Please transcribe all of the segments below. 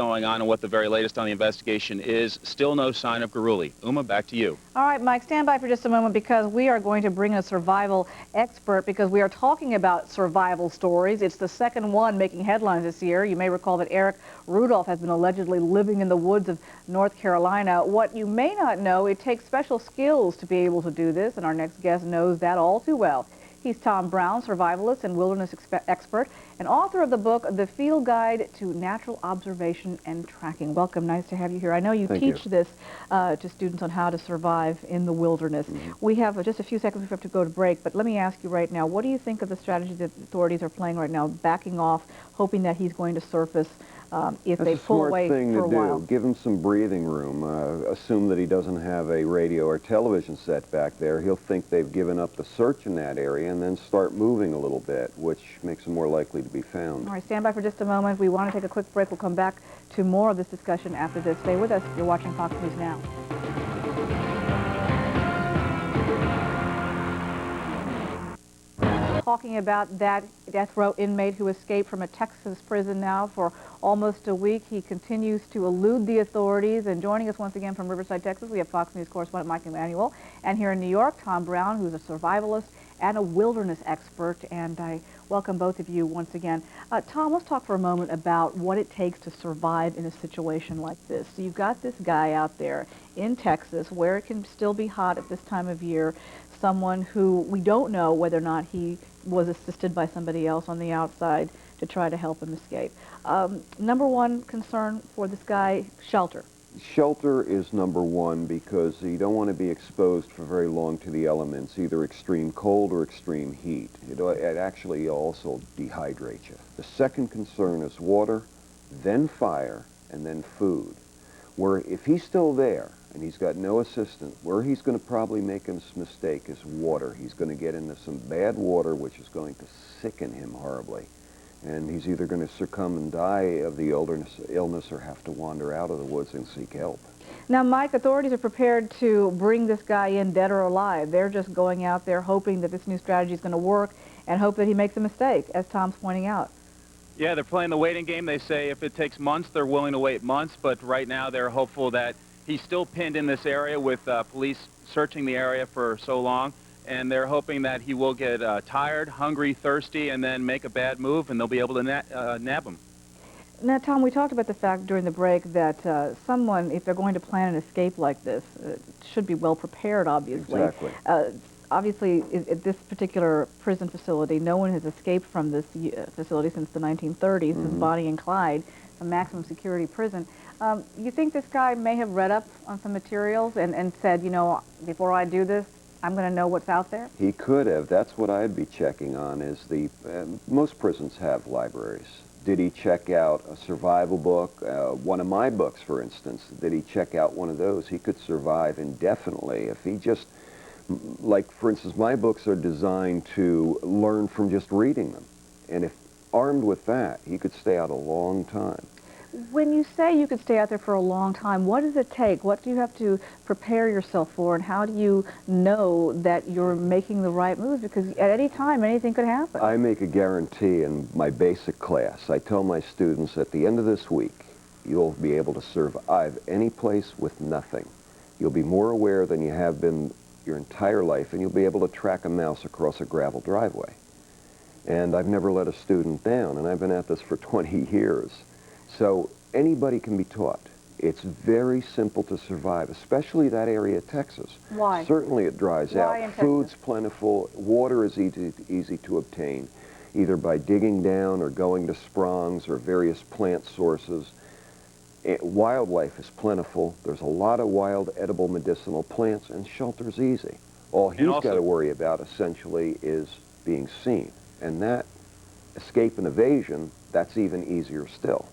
going on and what the very latest on the investigation is. Still no sign of Garuli. Uma, back to you. All right, Mike, stand by for just a moment because we are going to bring a survival expert because we are talking about survival stories. It's the second one making headlines this year. You may recall that Eric Rudolph has been allegedly living in the woods of North Carolina. What you may not know, it takes special skills to be able to do this, and our next guest knows that all too well. He's Tom Brown, survivalist and wilderness expert, and author of the book, The Field Guide to Natural Observation and Tracking. Welcome. Nice to have you here. I know you teach this to students on how to survive in the wilderness. We have just a few seconds before we have to go to break, but let me ask you right now, what do you think of the strategy that the authorities are playing right now, backing off, hoping that he's going to surface if they pull away for a while? That's a smart thing to do. Give him some breathing room. Assume that he doesn't have a radio or television set back there. He'll think they've given up the search in that area and then start moving a little bit, which makes him more likely to be found. All right, stand by for just a moment. We want to take a quick break. We'll come back to more of this discussion after this. Stay with us. You're watching Fox News Now. Talking about that death row inmate who escaped from a Texas prison now for almost a week. He continues to elude the authorities. And joining us once again from Riverside, Texas, we have Fox News correspondent Mike Emanuel. And here in New York, Tom Brown, who's a survivalist and a wilderness expert. And I welcome both of you once again. Tom, let's talk for a moment about what it takes to survive in a situation like this. So you've got this guy out there in Texas where it can still be hot at this time of year, someone who we don't know whether or not he was assisted by somebody else on the outside to try to help him escape. Number one concern for this guy, shelter. Shelter is number one because you don't want to be exposed for very long to the elements, either extreme cold or extreme heat. It actually also dehydrates you. The second concern is water, then fire, and then food. Where if he's still there and he's got no assistant, where he's going to probably make a mistake is water. He's going to get into some bad water, which is going to sicken him horribly. And he's either going to succumb and die of the illness or have to wander out of the woods and seek help. Now, Mike, authorities are prepared to bring this guy in dead or alive. They're just going out there hoping that this new strategy is going to work and hope that he makes a mistake, as Tom's pointing out. Yeah, they're playing the waiting game. They say if it takes months, they're willing to wait months. But right now, they're hopeful that he's still pinned in this area with police searching the area for so long. And they're hoping that he will get tired, hungry, thirsty, and then make a bad move, and they'll be able to nab him. Now, Tom, we talked about the fact during the break that someone, if they're going to plan an escape like this, should be well prepared, obviously. Exactly. Obviously, at this particular prison facility, no one has escaped from this facility since the 1930s, since Bonnie and Clyde, a maximum security prison. You think this guy may have read up on some materials and said, you know, before I do this, I'm going to know what's out there? He could have. That's what I'd be checking on is most prisons have libraries. Did he check out a survival book? One of my books, for instance, did he check out one of those? He could survive indefinitely if he just, like, for instance, my books are designed to learn from just reading them. And if armed with that, he could stay out a long time. When you say you could stay out there for a long time, what does it take? What do you have to prepare yourself for, and how do you know that you're making the right moves? Because at any time, anything could happen. I make a guarantee in my basic class. I tell my students at the end of this week, you'll be able to survive any place with nothing. You'll be more aware than you have been your entire life, and you'll be able to track a mouse across a gravel driveway. And I've never let a student down, and I've been at this for 20 years. So anybody can be taught. It's very simple to survive, especially that area of Texas. Why? Certainly it dries out. Food's plentiful. Water is easy to obtain, either by digging down or going to sprongs or various plant sources. Wildlife is plentiful. There's a lot of wild edible medicinal plants, and shelter's easy. All he's got to worry about, essentially, is being seen. And that escape and evasion, that's even easier still.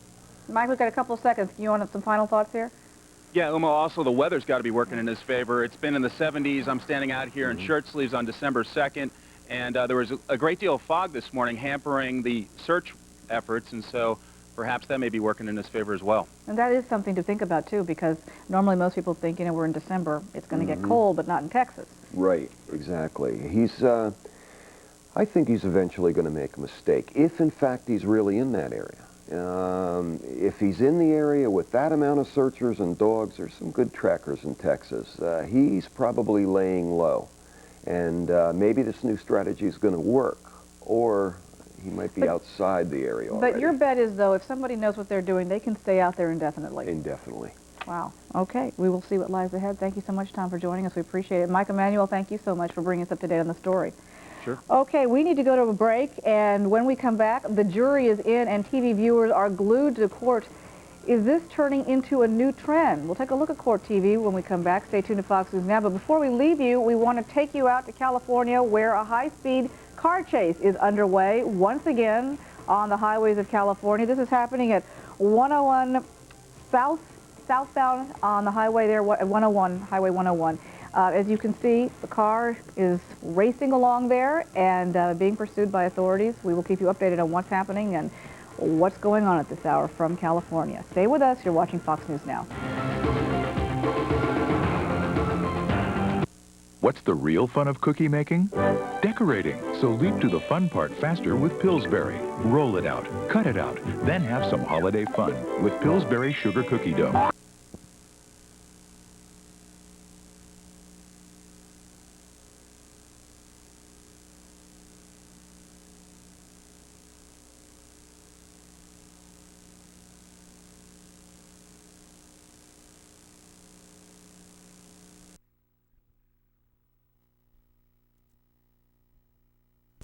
Mike, we've got a couple of seconds. You want some final thoughts here? Yeah, Uma, also the weather's got to be working in his favor. It's been in the 70s. I'm standing out here in shirt sleeves on December 2nd, and there was a great deal of fog this morning hampering the search efforts, and so perhaps that may be working in his favor as well. And that is something to think about, too, because normally most people think, you know, we're in December, it's going to get cold, but not in Texas. Right, exactly. I think he's eventually going to make a mistake, if in fact he's really in that area. If he's in the area with that amount of searchers and dogs, there's some good trackers in Texas. He's probably laying low. And maybe this new strategy is going to work, or he might be outside the area already. But your bet is, though, if somebody knows what they're doing, they can stay out there indefinitely. Indefinitely. Wow. Okay. We will see what lies ahead. Thank you so much, Tom, for joining us. We appreciate it. Mike Emanuel, thank you so much for bringing us up to date on the story. Sure. Okay, we need to go to a break, and when we come back, the jury is in and TV viewers are glued to court. Is this turning into a new trend? We'll take a look at Court TV when we come back. Stay tuned to Fox News Now. But before we leave you, we want to take you out to California, where a high-speed car chase is underway once again on the highways of California. This is happening at 101 southbound on the highway there, 101, Highway 101. As you can see, the car is racing along there and being pursued by authorities. We will keep you updated on what's happening and what's going on at this hour from California. Stay with us. You're watching Fox News Now. What's the real fun of cookie making? Decorating. So leap to the fun part faster with Pillsbury. Roll it out, cut it out, then have some holiday fun with Pillsbury Sugar Cookie Dough.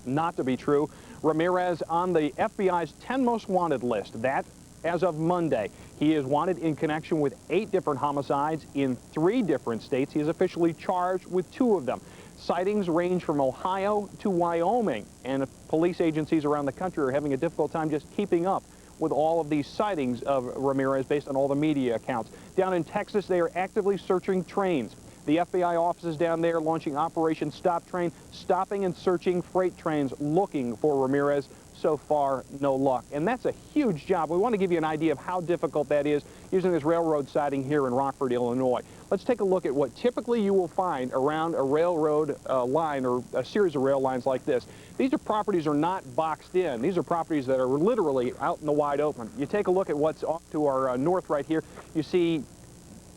Not to be true. Ramirez on the FBI's 10 most wanted list. That as of Monday. He is wanted in connection with 8 different homicides in 3 different states. He is officially charged with 2 of them. Sightings range from Ohio to Wyoming, and police agencies around the country are having a difficult time just keeping up with all of these sightings of Ramirez based on all the media accounts. Down in Texas, they are actively searching trains. The FBI offices down there launching Operation Stop Train, stopping and searching freight trains looking for Ramirez. So far, no luck. And that's a huge job. We want to give you an idea of how difficult that is using this railroad sighting here in Rockford, Illinois. Let's take a look at what typically you will find around a railroad line or a series of rail lines like this. These properties are not boxed in. These are properties that are literally out in the wide open. You take a look at what's off to our north right here. You see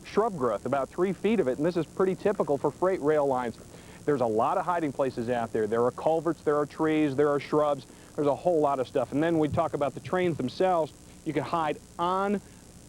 shrub growth, about 3 feet of it, and this is pretty typical for freight rail lines. There's a lot of hiding places out there. There are culverts, there are trees, there are shrubs, there's a whole lot of stuff. And then we talk about the trains themselves. You can hide on,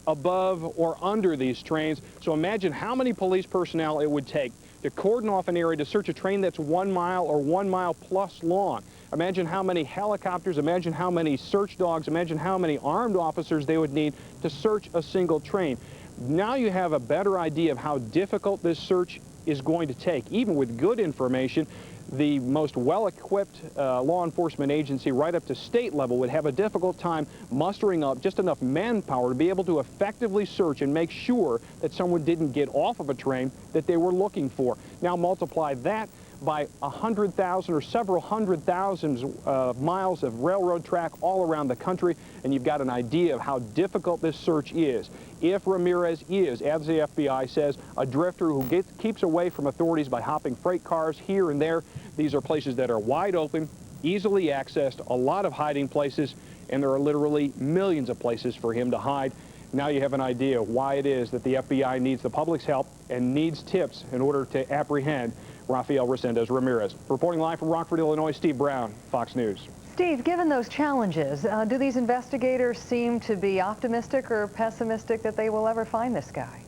above, or under these trains. So imagine how many police personnel it would take to cordon off an area to search a train that's 1 mile or 1 mile plus long. Imagine how many helicopters, imagine how many search dogs, imagine how many armed officers they would need to search a single train. Now you have a better idea of how difficult this search is going to take. Even with good information, the most well-equipped law enforcement agency right up to state level would have a difficult time mustering up just enough manpower to be able to effectively search and make sure that someone didn't get off of a train that they were looking for. Now multiply that by 100,000 or several 100,000 miles of railroad track all around the country, and you've got an idea of how difficult this search is. If Ramirez is, as the FBI says, a drifter who keeps away from authorities by hopping freight cars here and there, these are places that are wide open, easily accessed, a lot of hiding places, and there are literally millions of places for him to hide. Now you have an idea of why it is that the FBI needs the public's help and needs tips in order to apprehend Rafael Resendez Ramirez. Reporting live from Rockford, Illinois, Steve Brown, Fox News. Steve, given those challenges, do these investigators seem to be optimistic or pessimistic that they will ever find this guy?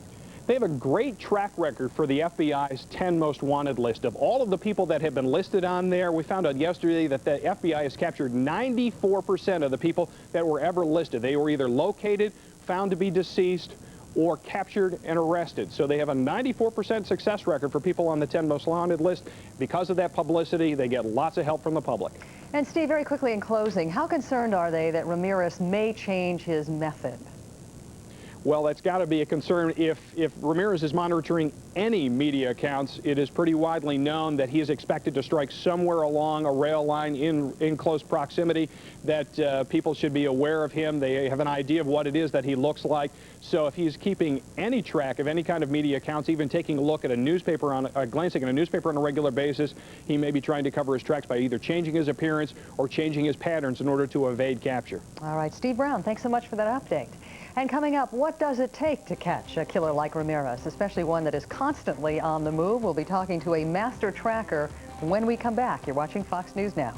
They have a great track record for the FBI's 10 most wanted list. Of all of the people that have been listed on there, we found out yesterday that the FBI has captured 94% of the people that were ever listed. They were either located, found to be deceased, or captured and arrested. So they have a 94% success record for people on the 10 most wanted list. Because of that publicity, they get lots of help from the public. And Steve, very quickly in closing, how concerned are they that Ramirez may change his method? Well, that's got to be a concern. If Ramirez is monitoring any media accounts, it is pretty widely known that he is expected to strike somewhere along a rail line in close proximity, that people should be aware of him. They have an idea of what it is that he looks like. So if he's keeping any track of any kind of media accounts, even taking a look at a newspaper, glancing at a newspaper on a regular basis, he may be trying to cover his tracks by either changing his appearance or changing his patterns in order to evade capture. All right, Steve Brown, thanks so much for that update. And coming up, what does it take to catch a killer like Ramirez, especially one that is constantly on the move? We'll be talking to a master tracker when we come back. You're watching Fox News Now.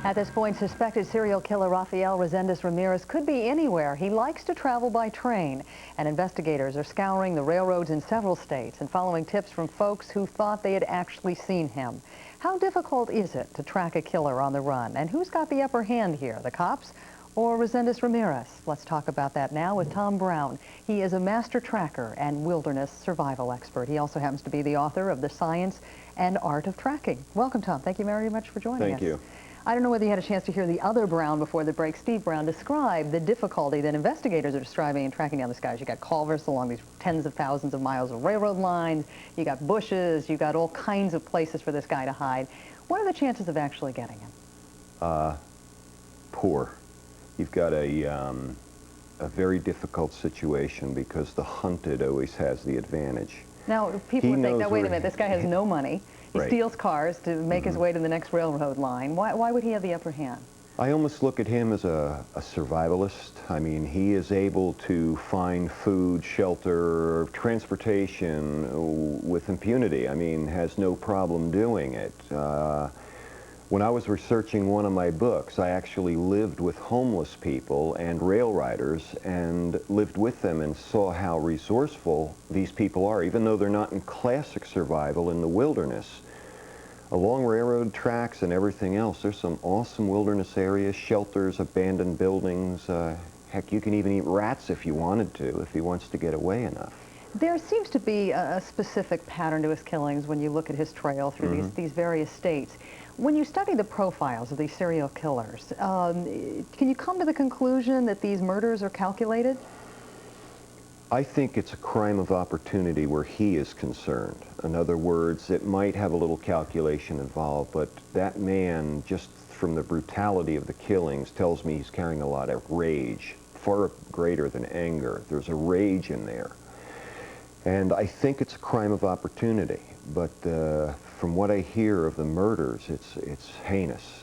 At this point, suspected serial killer Rafael Resendez Ramirez could be anywhere. He likes to travel by train, and investigators are scouring the railroads in several states and following tips from folks who thought they had actually seen him. How difficult is it to track a killer on the run? And who's got the upper hand here, the cops or Resendez Ramirez? Let's talk about that now with Tom Brown. He is a master tracker and wilderness survival expert. He also happens to be the author of The Science and Art of Tracking. Welcome, Tom. Thank you very much for joining us. Thank you. I don't know whether you had a chance to hear the other Brown before the break. Steve Brown described the difficulty that investigators are describing in tracking down this guy. You got culverts along these tens of thousands of miles of railroad lines. You got bushes. You got all kinds of places for this guy to hide. What are the chances of actually getting him? Poor. You've got a very difficult situation because the hunted always has the advantage. Now, people would think, now wait a minute, this guy has no money. He steals cars to make his way to the next railroad line. Why would he have the upper hand? I almost look at him as a survivalist. I mean, he is able to find food, shelter, transportation with impunity. I mean, has no problem doing it. When I was researching one of my books, I actually lived with homeless people and rail riders and lived with them and saw how resourceful these people are, even though they're not in classic survival in the wilderness. Along railroad tracks and everything else, there's some awesome wilderness areas, shelters, abandoned buildings. Heck, you can even eat rats if you wanted to, if he wants to get away enough. There seems to be a specific pattern to his killings when you look at his trail through these various states. When you study the profiles of these serial killers, can you come to the conclusion that these murders are calculated? I think it's a crime of opportunity where he is concerned. In other words, it might have a little calculation involved, but that man, just from the brutality of the killings, tells me he's carrying a lot of rage, far greater than anger. There's a rage in there. And I think it's a crime of opportunity, but from what I hear of the murders, it's heinous.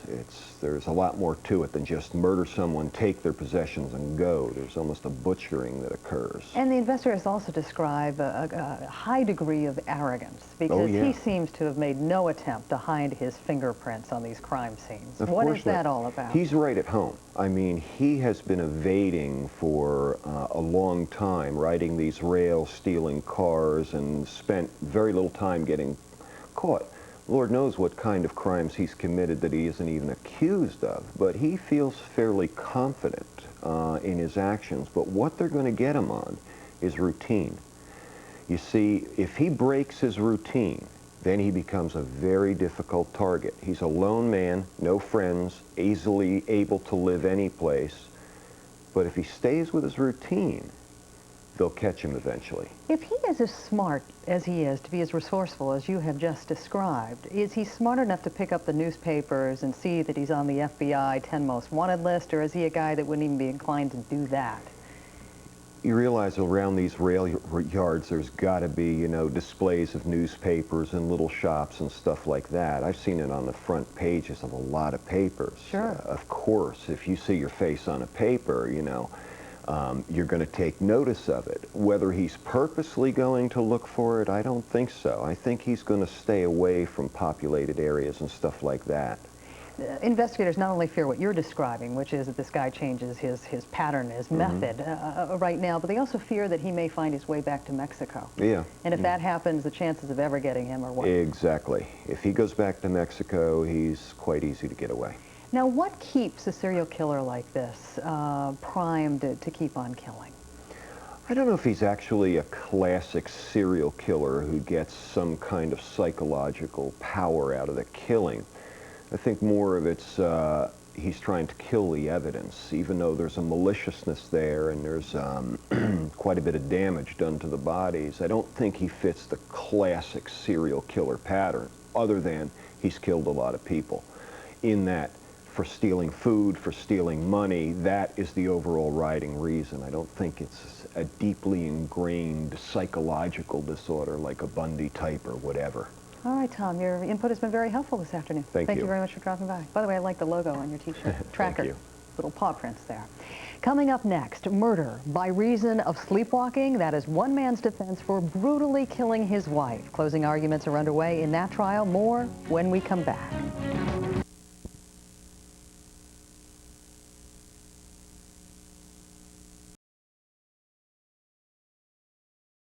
There's a lot more to it than just murder someone, take their possessions, and go. There's almost a butchering that occurs. And the investigators also describe a high degree of arrogance, because he seems to have made no attempt to hide his fingerprints on these crime scenes. What is that all about? He's right at home. I mean, he has been evading for a long time, riding these rails, stealing cars, and spent very little time getting caught. Lord knows what kind of crimes he's committed that he isn't even accused of, but he feels fairly confident in his actions. But what they're going to get him on is routine. You see, if he breaks his routine, then he becomes a very difficult target. He's a lone man, no friends, easily able to live any place. But if he stays with his routine, they'll catch him eventually. If he is as smart as he is, to be as resourceful as you have just described, is he smart enough to pick up the newspapers and see that he's on the FBI 10 Most Wanted list, or is he a guy that wouldn't even be inclined to do that? You realize around these rail yards there's got to be, you know, displays of newspapers and little shops and stuff like that. I've seen it on the front pages of a lot of papers. Sure. Of course, if you see your face on a paper, you know, you're going to take notice of it. Whether he's purposely going to look for it, I don't think so. I think he's going to stay away from populated areas and stuff like that. Investigators not only fear what you're describing, which is that this guy changes his pattern, his method right now, but they also fear that he may find his way back to Mexico. Yeah. And if that happens, the chances of ever getting him are what? Exactly. If he goes back to Mexico, he's quite easy to get away. Now, what keeps a serial killer like this primed to keep on killing? I don't know if he's actually a classic serial killer who gets some kind of psychological power out of the killing. I think more of it's he's trying to kill the evidence, even though there's a maliciousness there and there's quite a bit of damage done to the bodies. I don't think he fits the classic serial killer pattern, other than he's killed a lot of people. In that, for stealing food, for stealing money, that is the overall riding reason. I don't think it's a deeply ingrained psychological disorder like a Bundy type or whatever. All right, Tom, your input has been very helpful this afternoon. Thank you. Thank you very much for dropping by. By the way, I like the logo on your T-shirt. Tracker. you. Little paw prints there. Coming up next, murder by reason of sleepwalking. That is one man's defense for brutally killing his wife. Closing arguments are underway in that trial. More when we come back.